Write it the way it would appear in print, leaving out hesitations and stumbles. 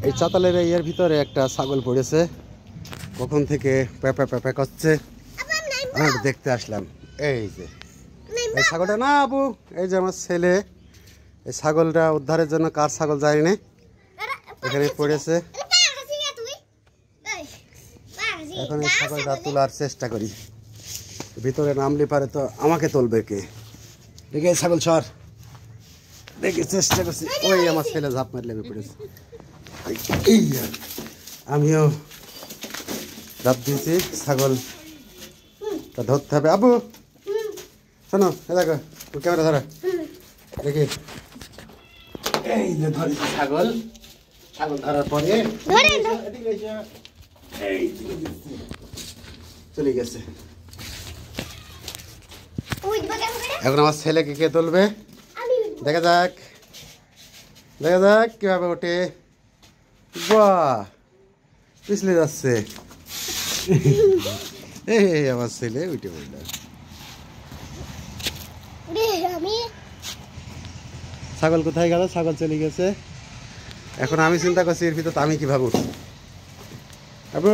এই চাতালের এর ভিতরে একটা ছাগল পড়েছে, কখন থেকে প্যাপা প্যাপা করছে, আমি দেখতে আসলাম। এই যে এই ছাগলটা না আবু, এই যে আমার ছেলে এই ছাগলটা উদ্ধারের জন্য কার ছাগল জানি না, এখানে পড়েছে। এখন এই ছাগলটা তোলার চেষ্টা করি, ভিতরে নামলে পারে তো আমাকে তুলবে কে, দেখে ছাগল সর, দেখে চেষ্টা করছি, ওই আমার ছেলে ঝাঁপ মারলে আমি পড়েছি, আমিও ঝাঁপ দিয়েছি, ছাগলটা ধরতে হবে। আবু শোনো, দেখো ক্যামেরা ধরো, দেখি এই যে ধরেছি ছাগল, ছাগল ধরার পরে চলে গেছে। এখন আমার ছেলেকে কে তুলবে, দেখা যাক কিভাবে ওঠে। বাহ, পিছলে যাচ্ছে, এই আমার ছেলে উঠে পড়ল। ছাগল কোথায় গেল, ছাগল চলে গেছে। এখন আমি চিন্তা করছি এর ভিতর আমি কিভাবে উঠি। আবু